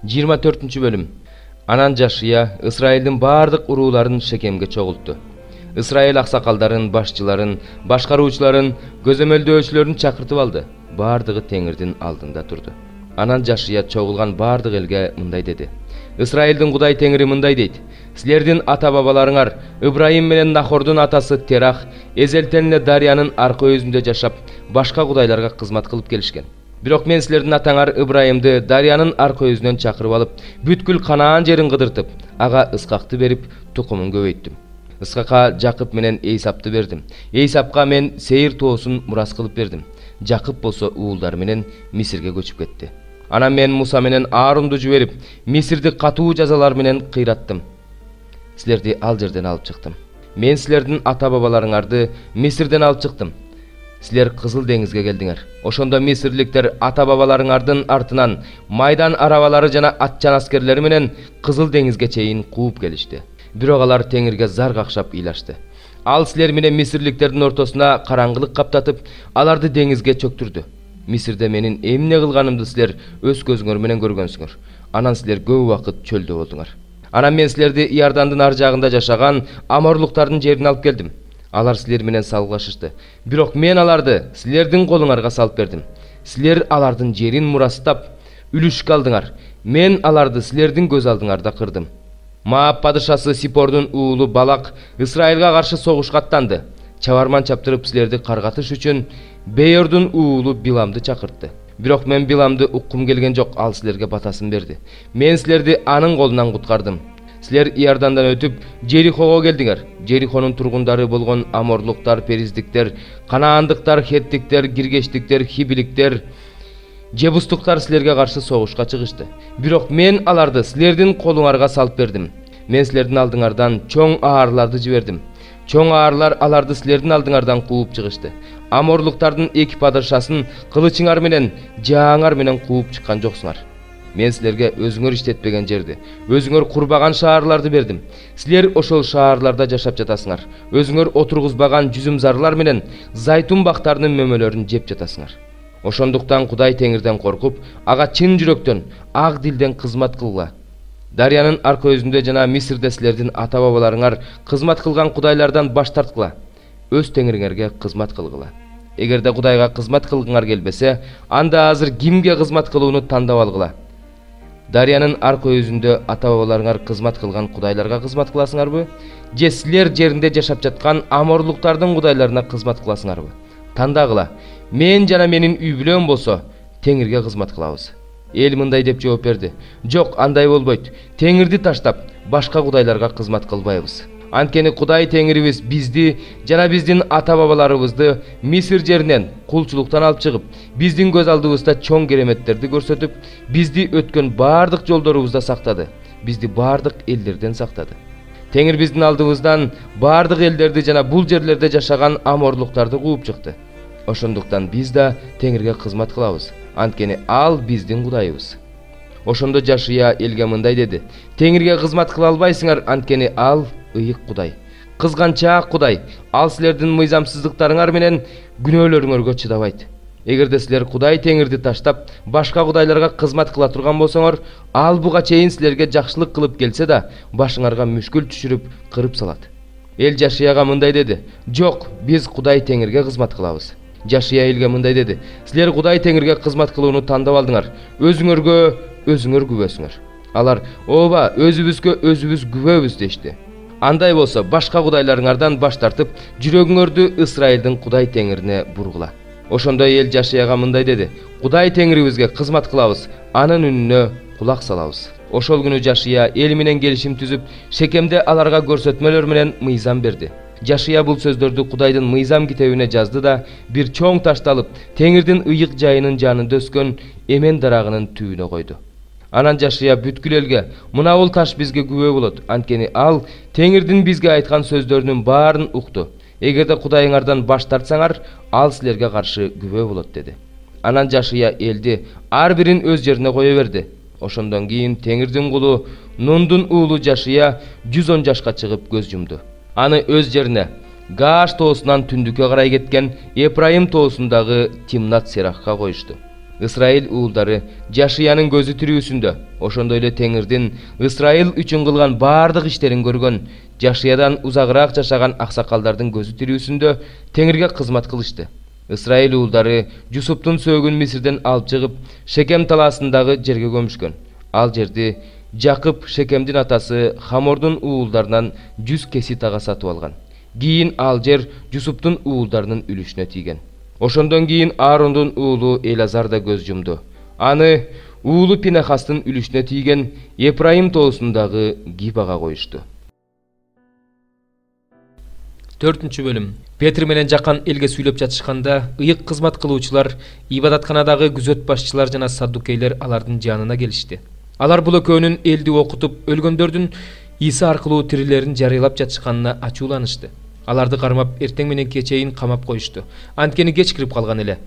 24-bölüm. Анан Жашия Исраилдин бардык урууларын Шекемге чогултту. Исраил аксакалдарын, башчыларын, башкаруучуларын, көзөмөлдөөчүлөрүн чакыртып алды. Бардыгы Теңирдин алдында турду. Анан Жашия чогулган бардык элге мындай деди: Исраилдин Кудай Теңири мындай дейт: Силердин ата-бабаларыңар Ибраим менен Нахордун атасы Терах эзелтен эле дарыянын аркы өзүндө жашап, башка кудайларга кызмат кылып келишкен. Бирок мен силердин атаңар Ибраимди дарыянын аркы өзүнөн чакырып алып, бүткүл Канаан жерин кыдыртып, ага Исхакты берип, тукумун көбөйттүм. Исхакка Жакып менен Эйсапты бердим. Эйсапка мен Сейир тоосун мурас кылып бердим. Жакып болсо уулдар менен Мисирге көчүп кетти. Анан мен Муса менен Аарунду жиберип, Мисирди катуу жазалар менен кыйраттым. Силерди ал жерден алып чыктым. Мен силердин ата-бабаларыңарды Мисирден алып чыктым. Силер Кызыл деңизге келдиңер. Ошондо Мисирликтер ата-бабаларыңардын артынан майдан арабалары жана атчан аскерлери менен Кызыл деңизге чейин кууп келишти. Бирок алар Теңирге зар какшап ыйлашты. Ал силер менен Мисирликтердин ортосуна караңгылык каптатып, аларды деңизге чөктүрдү. Мисирде менин эмне кылганымды силер өз көзүңөр менен көргөнсүңөр. Анан силер көп убакыт чөлдө болдуңар. Анан мен силерди Иордандын ар жагында жашаган Аморлуктардын жерине алып келдим. Алар силер менен салгылашышты. Бирок мен аларды силердин колуңарга салып бердим. Силер алардын жерин мурастап, үлүшкө алдыңар. Мен аларды силердин көз алдыңарда кырдым. Маап падышасы Сипордун уулу Балак Исраилга каршы согушка аттанды. Чабарман чаптырып силерди каргатыш үчүн Бейордун уулу Биламды чакыртты. Бирок мен Биламды уккум келген жок, ал силерге батасын берди. Мен силерди анын колунан куткардым. Силер Иордандан өтүп Жерихого келдиңер. Жерихонун тургундары болгон Аморлуктар, Периздиктер, Канаандыктар, Хеттиктер, Гиргештиктер, Хибиликтер, Жебустуктар силерге каршы согушка чыгышты. Бирок мен аларды силердин колуңарга салып бердим. Мен силердин алдыңардан чоң аарларды жибердим. Чоң аарлар аларды силердин алдыңардан кууп чыгышты. Аморлуктардын эки падышасын кылычыңар менен, жааңар менен кууп чыккан жоксуңар. Мен силерге өзүңөр иштетпеген жерди, өзүңөр курбаган шаарларды бердим. Силер ошол шаарларда жашап жатасыңар. Өзүңөр отургузбаган жүзүм зарлар менен зайтун бактарынын мөмөлөрүн жеп жатасыңар. Ошондуктан Кудай Теңирден коркуп, ага чын жүрөктөн, ак дилден кызмат кылгыла. Дарыянын аркы өзүндө жана Мисирде силердин ата-бабаларыңар кызмат кылган кудайлардан баш тарткыла. Өз Теңириңерге кызмат кылгыла. Эгерде Кудайга кызмат кылгыңар келбесе, анда азыр кимге кызмат кылууну тандап алгыла. Дарыянын аркы өзүндө ата-бабаларыңар кызмат кылган кудайларга кызмат кыласыңарбы? Же силер жеринде жашап жаткан Аморлуктардын кудайларына кызмат кыласыңарбы? Тандагыла. Мен жана менин үй бүлөм болсо Теңирге кызмат кылабыз. Эл мындай деп жооп берди: Жок, андай болбойт. Теңирди таштап, башка кудайларга кызмат кылбайбыз. Анткени Кудай Теңирибиз бизди жана биздин ата-бабаларыбызды Мисир жеринен, кулчулуктан алып чыгып, биздин көз алдыбызда чоң кереметтерди көрсөтүп, бизди өткөн бардык жолдорубузда сактады. Бизди бардык элдерден сактады. Теңир биздин алдыбыздан бардык элдерди жана бул жерлерде жашаган Аморлуктарды кууп чыкты. Ошондуктан биз да Теңирге кызмат кылабыз. Анткени ал биздин Кудайыбыз. Ошондо Жашия элге мындай деди: Теңирге кызмат кыла албайсыңар, анткени ал ыйык Кудай. Кызганчаак Кудай. Ал силердин мыйзамсыздыктарыңар менен күнөөлөрүңөргө чыдабайт. Эгерде силер Кудай Теңирди таштап, башка кудайларга кызмат кыла турган болсоңор, ал буга чейин силерге жакшылык кылып келсе да, башыңарга мүшкүл түшүрүп, кырып салат. Эл Жашияга мындай деди: Жок, биз Кудай Теңирге кызмат кылабыз. Жашия элге мындай деди: Силер Кудай Теңирге кызмат кылууну тандап алдыңар. Өзүңөр күбөсүңөр. Алар: Ооба, өзүбүзгө өзүбүз күбөбүз дешти. Андай болсо башка кудайларыңардан баш тартып, жүрөгүңөрдү Исраилдин Кудай Теңирине бургула. Ошондо эл Жашияга мындай деди: Кудай Теңирибизге кызмат кылабыз, анын үнүнө кулак салабыз. Ошол күнү Жашия эл менен келишим түзүп, Шекемде аларга көрсөтмөлөр менен мыйзам берди. Жашия бул сөздөрдү Кудайдын мыйзам китебине жазды да, бир чоң ташты алып, Теңирдин ыйык жайынын жанында өскөн эмен дарагынын түбүнө койду. Анан Жашия бүткүл элге: Мына бул таш бизге күбө болот, анткени ал Теңирдин бизге айткан сөздөрүнүн баарын укту. Эгерде Кудайыңардан баш тартсаңар, ал силерге каршы күбө болот деди. Анан Жашия элди ар бирин өз жерине кое берди. Ошондон кийин Теңирдин кулу Нундун уулу Жашия 110 жашка чыгып көз жумду. Аны өз жерине, Гааш тоосунан түндүккө карай кеткен Эпрайым тоосундагы Тимнат Серахка коюшту. Ысрайыл уулдары Жашиянын көзү тирүүсүндө, ошондой эле Теңирдин Ысрайыл үчүн кылган бардык иштерин көргөн, Жашиядан узагыраак жашаган аксакалдардын көзү тирүүсүндө Теңирге кызмат кылышты. Ысрайыл уулдары Жусуптун сөөгүн Мисирден алып чыгып, Шекем талаасындагы жерге көмүшкөн. Ал жерди Жакып Шекемдин атасы Хамордун уулдарынан 100 кеситага сатып алган. Кийин ал жер Жусуптун уулдарынын үлүшүнө тийген. Ошондон кийин Аарондун уулу Элазар да көз жумду. Аны уулу Пинахастын үлүшүнө тийген Эпрайым тоосундагы Гибага коюшту. 4 бөлүм. Петр менен Жакан элге сүйлөп жатышканда, ыйык кызмат кылуучулар, ибадатканадагы күзөт башчылар жана саддукейлер алардын жанына келишти. Алар бул экөөнүн элди окутуп, өлгөндөрдүн Иса аркылуу тирилерин жарыялап жатышканына ачууланышты. Аларды кармап, эртең менен кечейин камап коюшту. Анткени кеч кирип калган эле.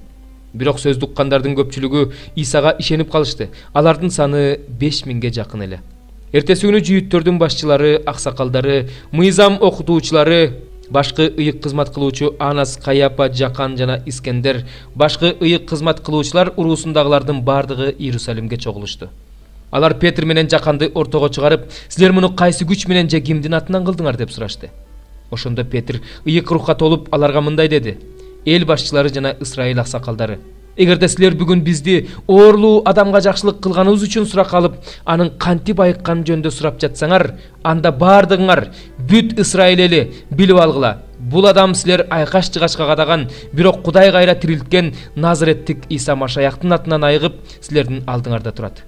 Бирок сөз уккандардын көпчүлүгү Исага ишенип калышты. Алардын саны 5000ге жакын эле. Эртеси күнү жүйүттөрдүн башчылары, аксакалдары, мыйзам окутуучулары, башкы ыйык кызмат кылуучу Анас, Каяпа, Жакан жана Искендер, башкы ыйык кызмат кылуучулар уруусундагылардын бардыгы Иерусалимге чогулушту. Алар Петр менен Жаканды ортого чыгарып, силер муну кайсы күч менен же кимдин атынан кылдыңар деп сурашты. Ошондо Петр ыйык рухка толуп аларга мындай деди: Эл башчылары жана Исрайыл аксакалдары, эгерде силер бүгүн бизди оорлуу адамга жакшылык кылганыбыз үчүн суракка алып, анын кантип айыкканы жөнүндө сурап жатсаңар, анда бардыгыңар бүт Исрайыл эли билип алгыла. Бул адам силер айкаш жыгачка кадаган, бирок Кудай кайра тирилткен Назареттик Иса Машаяктын атынан айыгып, силердин алдыңарда турат.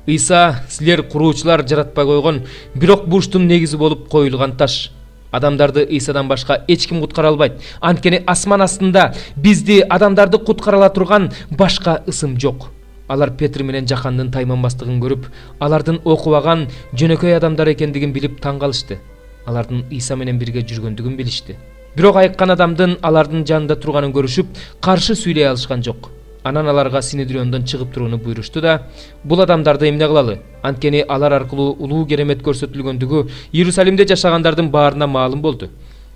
Иса силер куруучулар жаратпай койгон, бирок бурчтун негизи болуп коюлган таш. Адамдарды Исадан башка эч ким куткара албайт. Анткени асман астында бизди адамдарды куткара ала турган башка ысым жок. Алар Петр менен Жакандын тайманбастыгын көрүп, алардын окубаган жөнөкөй адамдар экендигин билип таң калышты. Алардын Иса менен бирге жүргөндүгүн билишти. Бирок айыккан адамдын алардын жанында турганын көрүшүп, каршы сүйлөй алышкан жок. Анан аларга Синедриондон чыгып турууну буйрушту да, бул адамдарды эмне кылалы? Анткени алар аркылуу улуу керемет көрсөтүлгөндүгү Иерусалимде жашагандардын баарына маалым болду.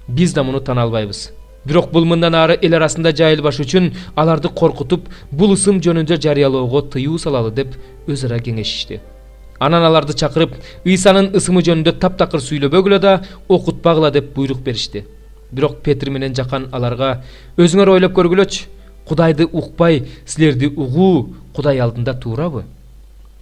Биз да муну тана албайбыз. Бирок бул мындан ары эл арасында жайылбаш үчүн аларды коркутуп, бул ысым жөнүндө жарыялоого тыюу салалы деп өз ара кеңешишти. Анан аларды чакырып, Исанын ысымы жөнүндө таптакыр сүйлөбөгүлө да, окутпагыла деп буйрук беришти. Бирок Петр менен Жакан аларга: Өзүңөр ойлоп көргүлөчү, Кудайды укпай, силерди угуу Кудай алдында туурабы?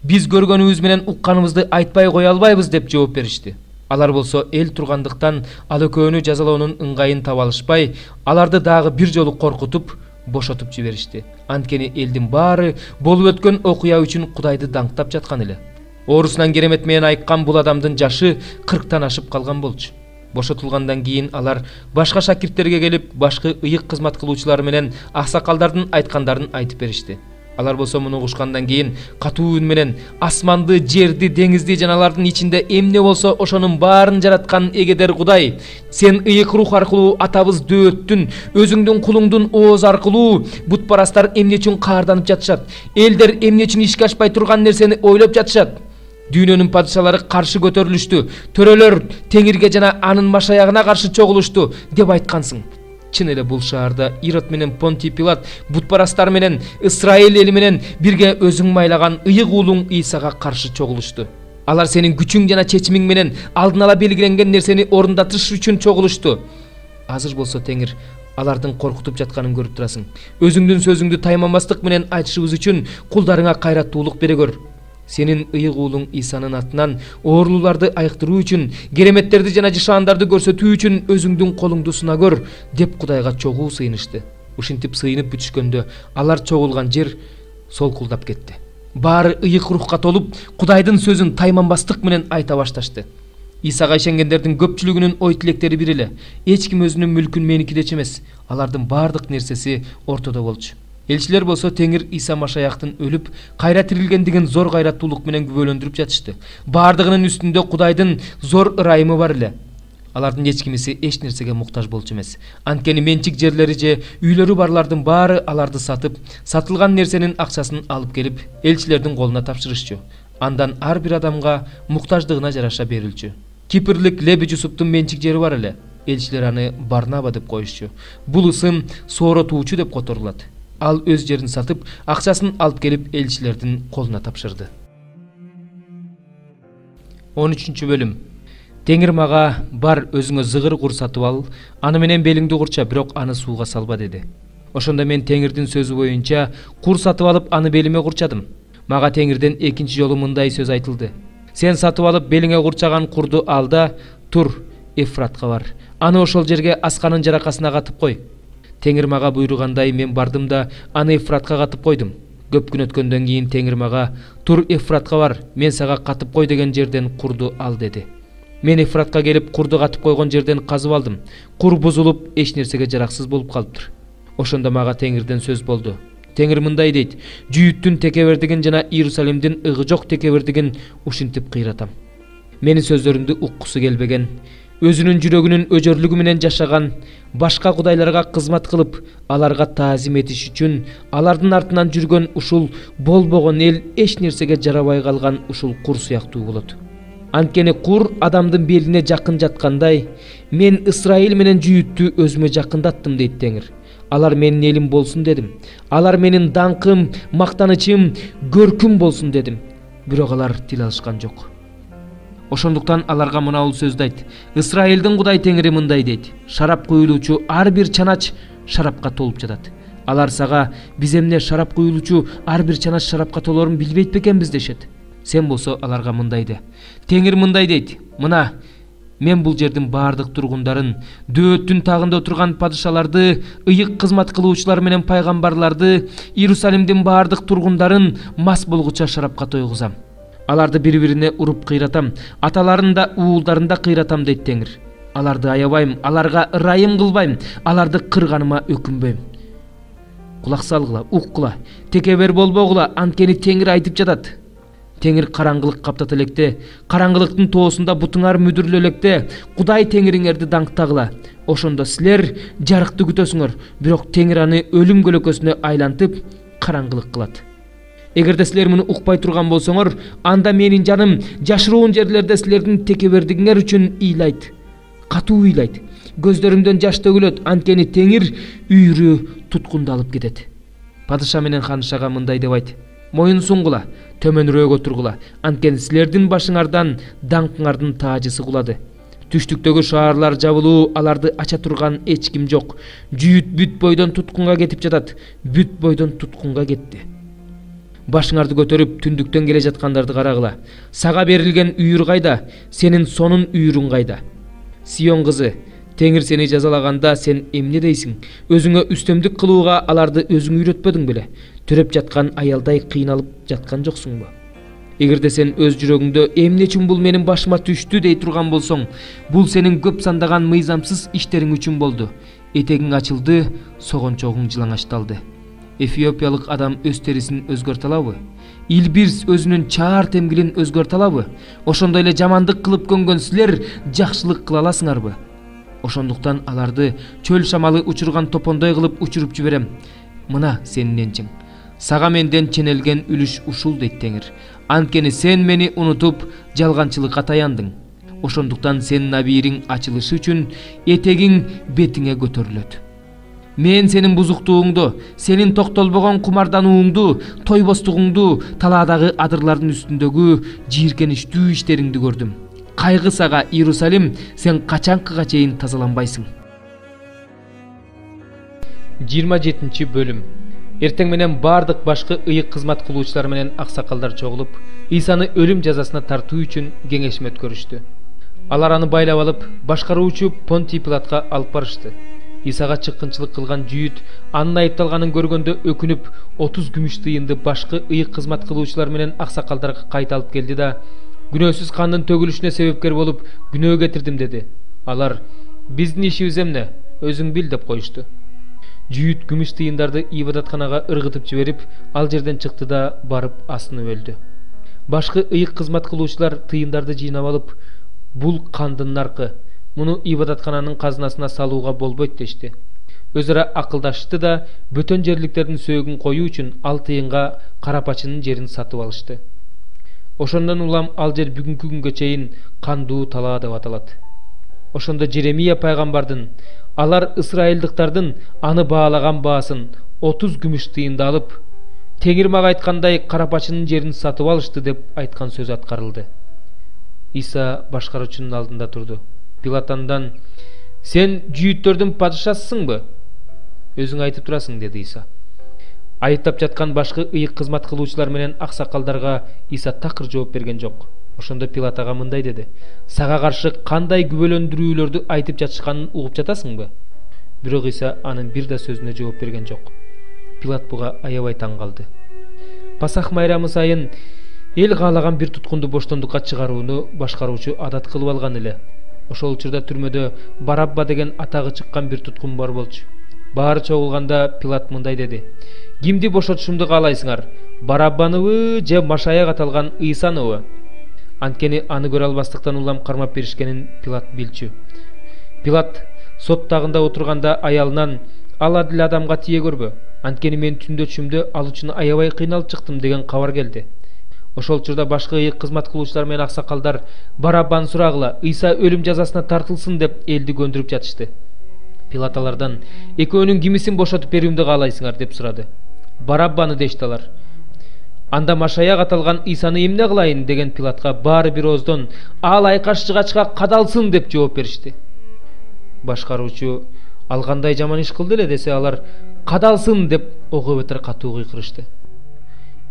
Биз көргөнүбүз менен укканыбызды айтпай кое албайбыз деп жооп беришти. Алар болсо эл тургандыктан ал экөөнү жазалоонун ыңгайын таба алышпай, аларды дагы бир жолу коркутуп, бошотуп жиберишти. Анткени элдин баары болуп өткөн окуя үчүн Кудайды даңктап жаткан эле. Оорусунан керемет менен айыккан бул адамдын жашы 40тан ашып калган болчу. Бошотулгандан кийин алар башка шакирттерге келип, башкы ыйык кызмат кылуучулар менен аксакалдардын айткандарын айтып беришти. Алар болсо муну угушкандан кийин катуу үн менен асманды, жерди, деңизди жана алардын ичинде эмне болсо ошонун баарын жараткан эгедер Кудай, сен ыйык рух аркылуу атабыз Дөөттүн, өзүңдүн кулуңдун ооз аркылуу бутпарастар эмне үчүн каарданып жатышат? Элдер эмне үчүн ишке ашпай турган нерсени ойлоп жатышат? Дүйнөнүн падышалары каршы көтөрүлүштү, төрөлөр Теңирге жана анын машаягына каршы чогулушту деп айткансың. Чын эле бул шаарда Ирод менен Понтий Пилат бутпарастар менен Исрайыл эли менен бирге өзүң майлаган ыйык уулуң Исага каршы чогулушту. Алар сенин күчүң жана чечимиң менен алдын ала белгиленген нерсени орундатыш үчүн чогулушту. Азыр болсо Теңир алардын коркутуп жатканын көрүп турасың. Өзүңдүн сөзүңдү тайманбастык менен айтышыбыз үчүн кулдарыңа кайраттуулук бере көр. Сенин ыйык уулуң Исанын атынан оорлууларды айыктыруу үчүн, кереметтерди жана жышаандарды көрсөтүү үчүн өзүңдүн колуңду суна көр деп Кудайга чогуу сыйынышты. Ушинтип сыйынып бүтүшкөндө алар чогулган жер солкулдап кетти. Баары ыйык рухка толуп, Кудайдын сөзүн тайманбастык менен айта башташты. Исага ишенгендердин көпчүлүгүнүн ой тилектери бир эле. Эч ким өзүнүн мүлкүн меникидечи эмес. Алардын бардык нерсеси ортодо болчу. Элчилер болсо Теңир Иса Машаяктын өлүп, кайра тирилгендигин зор кайраттуулук менен күбөлөндүрүп жатышты. Бардыгынын үстүндө Кудайдын зор ырайымы бар эле. Алардын эч кимиси эч нерсеге муктаж болчу эмес. Анткени менчик жерлери же үйлөрү барлардын баары аларды сатып, сатылган нерсенин акчасын алып келип, элчилердин колуна тапшырышчу. Андан ар бир адамга муктаждыгына жараша берилчү. Кипрлик Леби Жусуптун менчик жери бар эле. Элчилер аны Барнаба деп коюшчу. Бул ысым сооротуучу деп которулат. Ал өз жерин сатып, акчасын алып келип элчилердин колуна тапшырды. 13 бөлүм. Теңир мага бар өзүңө зыгыр кур сатып ал, аны менен белиңди курча, бирок аны сууга салба деди. Ошондо мен Теңирдин сөзү боюнча кур сатып алып аны белиме курчадым. Мага Теңирден экинчи жолу мындай сөз айтылды: сен сатып алып белиңе курчаган курду ал да тур, Эфратка бар. Аны ошол жерге асканын жаракасына катып кой. Теңир мага буйругандай мен бардым да аны Эфратка катып койдум. Көп күн өткөндөн кийин Теңир мага тур, Эфратка бар, мен сага катып кой деген жерден курду ал деди. Мен Эфратка келип курду катып койгон жерден казып алдым. Кур бузулуп, эч нерсеге жараксыз болуп калыптыр. Ошондо мага Теңирден сөз болду. Теңир мындай дейт: жүйүттүн текебердигин жана Иерусалимдин ыгы жок текебердигин ушинтип кыйратам. Менин сөздөрүмдү уккусу келбеген, өзүнүн жүрөгүнүн өжөрлүгү менен жашаган, башка кудайларга кызмат кылып, аларга таазим этиш үчүн алардын артынан жүргөн ушул болбогон эл эч нерсеге жарабай калган ушул кур сыяктуу болот. Анткени кур адамдын белине жакын жаткандай, мен Исраил менен жүйүттү өзүмө жакындаттым дейт Теңир. Алар менин элим болсун дедим. Алар менин даңкым, мактанычым, көркүм болсун дедим. Бирок алар тил алышкан жок. Ошондуктан аларга мына сөздү айт: Исраилдин Кудай Теңири мындай дейт: шарап куюлуучу ар бир чанач шарапка толуп жатат. Алар сага: биз эмне шарап куюлуучу ар бир чанач шарапка толорун билбейт бекенбиз дешет. Сен болсо аларга мындай де: Теңир мындай дейт: мына мен бул жердин бардык тургундарын, дөөттүн тагында отурган падышаларды, ыйык кызмат кылуучулар менен пайгамбарларды, Иерусалимдин бардык тургундарын мас болгуча шарапка тойгузам. Аларды бири-бирине уруп кыйратам, аталарын да уулдарын да кыйратам дейт Теңир. Аларды аябайм, аларга ырайым кылбайм, аларды кырганыма өкүнбөйм. Кулак салгыла, уккула, текебер болбогула, анткени Теңир айтып жатат. Теңир караңгылык каптат электе, караңгылыктын тоосунда бутуңар мүдүрлө электе, Кудай Теңириңерди даңктагыла. Ошондо силер жарыкты күтөсүңөр, бирок Теңир аны өлүм көлөкөсүнө айлантып, караңгылык кылат. Эгерде силер муну укпай турган болсоңор, анда менин жаным жашыруун жерлерде силердин текебердигиңер үчүн ыйлайт, катуу ыйлайт. Көздөрүмдөн жаш төгүлөт, анткени Теңир үйрү туткундалып кетет. Падыша менен ханышага мындай деп айт: моюн суңгула, төмөнүрөөк отургула, анткени силердин башыңардан даңкыңардын таажысы кулады. Түштүктөгү шаарлар жабылуу, аларды ача турган эч ким жок. Жүйүт бүт бойдон туткунга кетип жатат, бүт бойдон туткунга кетти. Башыңарды көтөрүп түндүктөн келе жаткандарды карагыла. Сага берилген үйүр кайда, сенин сонун үйүрүң кайда? Сион кызы, Теңир сени жазалаганда сен эмне дейсиң? Өзүңө үстөмдүк кылууга аларды өзүң үйрөтпөдүң беле? Төрөп жаткан аялдай кыйналып жаткан жоксуңбу? Эгерде сен өз жүрөгүңдө эмне үчүн бул менин башыма түштү дей турган болсоң, бул сенин көп сандаган мыйзамсыз иштериң үчүн болду. Этегиң ачылды, согончогуң жылаңачталды. Эфиопиялык адам өз терисин өзгөртө алабы? Илбирс өзүнүн чаар темгилин өзгөртө алабы? Ошондой эле жамандык кылып көнгөн силер жакшылык кыла аласыңарбы? Ошондуктан аларды чөл шамалы учурган топондой кылып учуруп жиберем. Мына сенин энчиң. Сага менден ченелген үлүш ушул дейт Теңир. Анткени сен мени унутуп, жалганчылыкка таяндың. Ошондуктан сенин абийириң ачылышы үчүн этегиң бетиңе көтөрүлөт. Мен сенин бузуктууңду, сенин токтолбогон кумарданууңду, тойбостугуңду, талаадагы адырлардын үстүндөгү жийиркеничтүү иштериңди көрдүм. Кайгы сага, Иерусалим, сен качанкыга чейин тазаланбайсың. 27 бөлүм. Эртең менен бардык башкы ыйык кызмат кылуучулар менен аксакалдар чогулуп, Исаны өлүм жазасына тартуу үчүн кеңешме өткөрүштү. Алар аны байлап алып, башкаруучу Понтий Пилатка алып барышты. Исага чыккынчылык кылган жүйүт анын айыпталганын көргөндө өкүнүп, 30 күмүш тыйынды башкы ыйык кызмат кылуучулар менен аксакалдарга кайта алып келди да, күнөөсүз кандын төгүлүшүнө себепкер болуп, күнөө кетирдим деди. Алар: биздин ишибиз эмне, өзүң бил деп коюшту. Жүйүт күмүш тыйындарды ибадатканага ыргытып жиберип, ал жерден чыкты да барып асынып өлдү. Башкы ыйык кызмат кылуучулар тыйындарды жыйнап алып: бул кандын наркы, муну ибадаткананын казынасына салууга болбойт дешти. Өзара акылдашты да бөтөн жерликтердин сөөгүн коюу үчүн ал тыйынга карапачынын жерин сатып алышты. Ошондон улам ал жер бүгүнкү күнгө чейин кандуу талаа деп аталат. Ошондо Жеремия пайгамбардын алар ысрайылдыктардын аны баалаган баасын 30 күмүш тыйынды алып, теңир мага айткандай карапачынын жерин сатып алышты деп айткан сөз аткарылды. Иса башкаруучунун алдында турду. Пилат андан: "Сен жүйүттөрдүн падышасысыңбы? Өзүң айтып турасың", деди Иса. Айыптап жаткан башкы ыйык кызмат кылуучулар менен аксакалдарга Иса такыр жооп берген жок. Ошондо Пилат ага мындай деди: "Сага каршы кандай күбөлөндүрүүлөрдү айтып жатышканын угуп жатасыңбы?" Бирок Иса анын бир да сөзүнө жооп берген жок. Пилат буга аябай таң калды. Пасах майрамы сайын эл каалаган бир туткунду боштондукка чыгарууну башкаруучу адат кылып алган эле. Ошол учурда түрмөдө Барабба деген атагы чыккан бир туткун бар болчу. Баары чогулганда Пилат мындай деди: "Кимди бошотушумду каалайсыңар? Бараббаныбы же Машаяк аталган Ыйсаныбы?" Анткени аны көрө албастыктан улам кармап беришкенин Пилат билчү. Пилат сот тагында отурганда аялынан: "Ал адил адамга тие көрбө. Анткени мен түндө түшүмдө ал үчүн аябай кыйналып чыктым" деген кабар келди. Ошол учурда башкы ыйык кызмат кылуучулар менен аксакалдар: "Бараббаны сурагыла, Ыйса өлүм жазасына тартылсын" деп элди көндүрүп жатышты. Пилат алардан: "Экөөнүн кимисин бошотуп берүүмдү каалайсыңар?" деп сурады. "Бараббаны" дешти алар. "Анда Машаяк аталган Ыйсаны эмне кылайын?" деген Пилатка баары бир ооздон: "Ал айкаш жыгачка кадалсын" деп жооп беришти. Башкаруучу: "Ал кандай жаман иш кылды эле" десе, алар: "Кадалсын" деп ого бетер катуу кыйкырышты.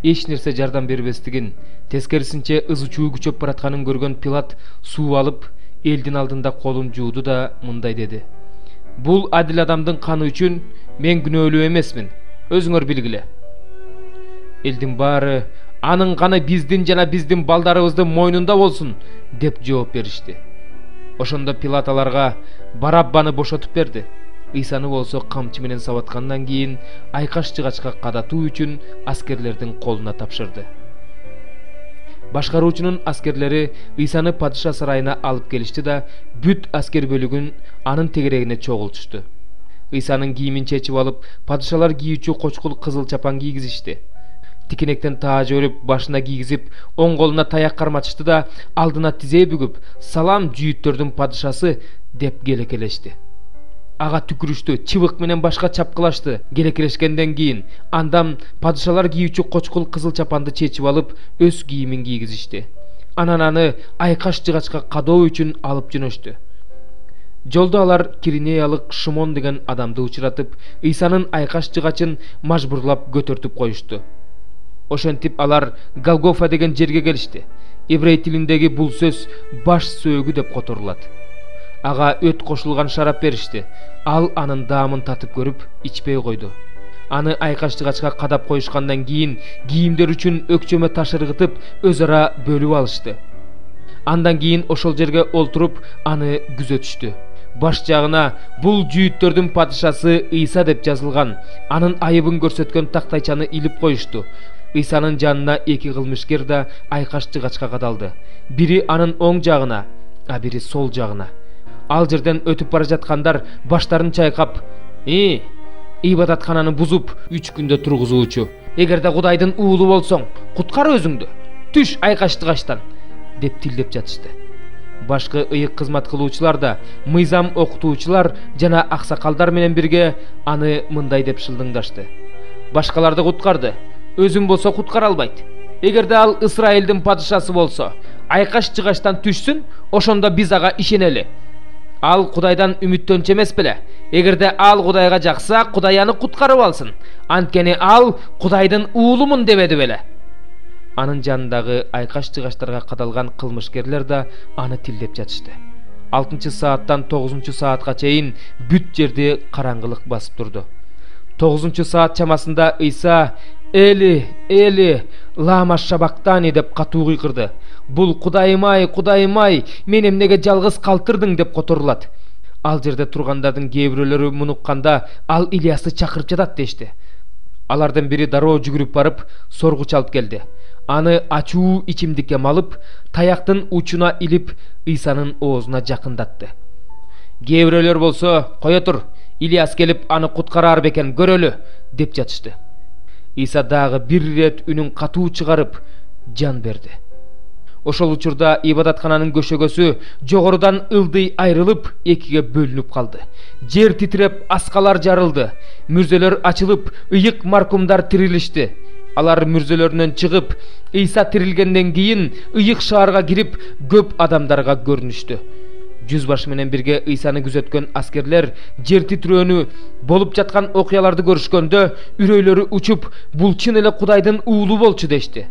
Эч нерсе жардам бербестигин, тескерисинче ызы-чуу күчөп баратканын көргөн Пилат суу алып, элдин алдында колун жууду да мындай деди: "Бул адил адамдын каны үчүн мен күнөөлүү эмесмин. Өзүңөр билгиле." Элдин баары: "Анын каны биздин жана биздин балдарыбыздын мойнунда болсун" деп жооп беришти. Ошондо Пилат аларга Бараббаны бошотуп берди. Ыйсаны болсо камчы менен сабаткандан кийин айкаш жыгачка кадатуу үчүн аскерлердин колуна тапшырды. Башкаруучунун аскерлери Ыйсаны падыша сарайына алып келишти да бүт аскер бөлүгүн анын тегерегине чогултушту. Ыйсанын кийимин чечип алып, падышалар кийүүчү кочкул кызыл чапан кийгизишти. Тикенектен таажы өрүп, башына кийгизип, оң колуна таяк карматышты да алдына тизе бүгүп: "Салам жүйүттөрдүн падышасы" деп келекелешти. Ага түкүрүштү, чыбык менен башка чапкылашты. Келекелешкенден кийин андан падышалар кийүүчү кочкул кызыл чапанды чечип алып, өз кийимин кийгизишти. Анан аны айкаш жыгачка кадоо үчүн алып жөнөштү. Жолдо алар Киринеялык Шимон деген адамды учуратып, Ыйсанын айкаш жыгачын мажбурлап көтөртүп коюшту. Ошентип алар Голгофа деген жерге келишти. Еврей тилиндеги бул сөз баш сөөгү деп которулат. Ага өт кошулган шарап беришти. Ал анын даамын татып көрүп, ичпей койду. Аны айкаш жыгачка кадап коюшкандан кийин кийимдер үчүн өкчөмө таш ыргытып, өз ара бөлүп алышты. Андан кийин ошол жерге олтуруп, аны күзөтүштү. Баш жагына "Бул жүйүттөрдүн падышасы Ыйса" деп жазылган, анын айыбын көрсөткөн тактайчаны илип коюшту. Ыйсанын жанына эки кылмышкер да айкаш жыгачка кадалды. Бири анын оң жагына, а бири сол жагына. Ал жерден өтүп бара жаткандар баштарын чайкап: "Ибадаткананы бузуп, 3 күндө тургузуучу, эгерде Кудайдын уулу болсоң, куткар өзүңдү. Түш айкаш жыгачтан" деп тилдеп жатышты. Башкы ыйык кызмат кылуучулар да, мыйзам окутуучулар жана аксакалдар менен бирге аны мындай деп шылдыңдашты: "Башкаларды куткарды, өзүн болсо куткара албайт. Эгерде ал Исраилдин падышасы болсо, айкаш жыгачтан түшсүн, ошондо биз ага ишенели. Ал Кудайдан үмүттөнчү эмес беле? Эгерде ал Кудайга жакса, Кудай аны куткарып алсын. Анткени ал Кудайдын уулумун дебеди беле?" Анын жанындагы айкаш жыгачтарга кадалган кылмышкерлер да аны тилдеп жатышты. 6 сааттан 9 саатка чейин бүт жерди караңгылык басып турду. 9 саат чамасында Ыйса "Эли, Эли, лама шабактани" деп катуу кыйкырды. "Бул Кудайым-ай, Кудайым-ай, мени эмнеге жалгыз калтырдың" деп которулат. Ал жерде тургандардын кээ бирөөлөрү мунукканда ал Илиясты чакырып жатат дешти. Алардын бири дароо жүгүрүп барып, соргуч алып келди. Аны ачуу ичимдикке малып, таяктын учуна илип, Ыйсанын оозуна жакындатты. Кээ бирөөлөр болсо: "Кое тур, Илияс келип аны куткарар бекен, көрөлү" деп жатышты. Ыйса дагы бир ирет үнүн катуу чыгарып жан берди. Ошол учурда ибадаткананын көшөгөсү жогорудан ылдый айрылып, экиге бөлүнүп калды. Жер титиреп, аскалар жарылды. Мүрзөлөр ачылып, ыйык маркумдар тирилишти. Алар мүрзөлөрүнөн чыгып, Ыйса тирилгенден кийин ыйык шаарга кирип, көп адамдарга көрүнүштү. Жүзбашы менен бирге Ыйсаны күзөткөн аскерлер жер титирөөнү, болуп жаткан окуяларды көрүшкөндө үрөйлөрү учуп, бул чын эле Кудайдын уулу болчу дешти.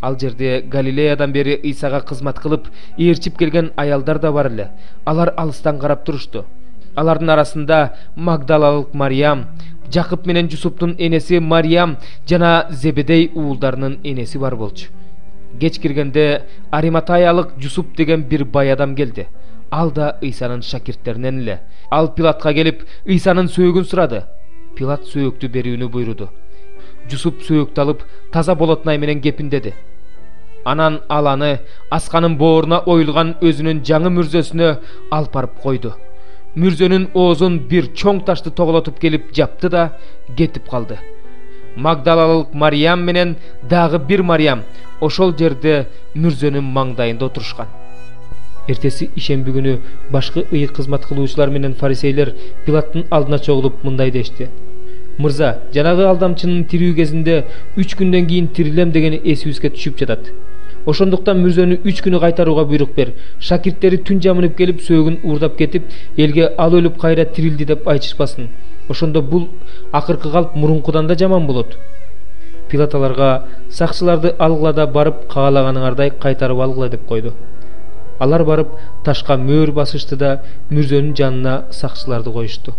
Ал жерде Галилеядан бери Ыйсага кызмат кылып, ээрчип келген аялдар да бар эле. Алар алыстан карап турушту. Алардын арасында Магдалалык Мариям, Жакып менен Жусуптун энеси Мариям жана Зебедей уулдарынын энеси бар болчу. Кеч киргенде Ариматаялык Жусуп деген бир бай адам келди. Ал да Ыйсанын шакирттеринен эле. Ал Пилатка келип, Ыйсанын сөөгүн сурады. Пилат сөөктү берүүнү буйруду. Жусуп сөөктү алып, таза болотнай менен кепиндеди. Анан ал аны асканын бооруна оюлган өзүнүн жаңы мүрзөсүнө алып барып койду. Мүрзөнүн оозун бир чоң ташты тоголотуп келип жапты да кетип калды. Магдалалык Мариям менен дагы бир Мариям ошол жерде мүрзөнүн маңдайында отурушкан. Эртеси ишемби күнү башкы ыйык кызмат кылуучулар менен фарисейлер Пилаттын алдына чогулуп мындай дешти: «Мырза, жанагы алдамчынын тирүү кезинде 3 күндөн кийин тирилем дегени эсибизге түшүп жатат. Ошондуктан мүрзөнү 3 күнү кайтарууга буйрук бер. Шакирттери түн жамынып келип сөөгүн уурдап кетип, элге ал өлүп кайра тирилди деп айтышпасын. Ошондо бул акыркы калп мурункудан да жаман болот». Пилат аларга: «Сакчыларды алгыла да барып каалаганыңардай кайтарып алгыла» деп койду. Алар барып ташка мөөр басышты да мүрзөнүн жанына сакчыларды коюшту.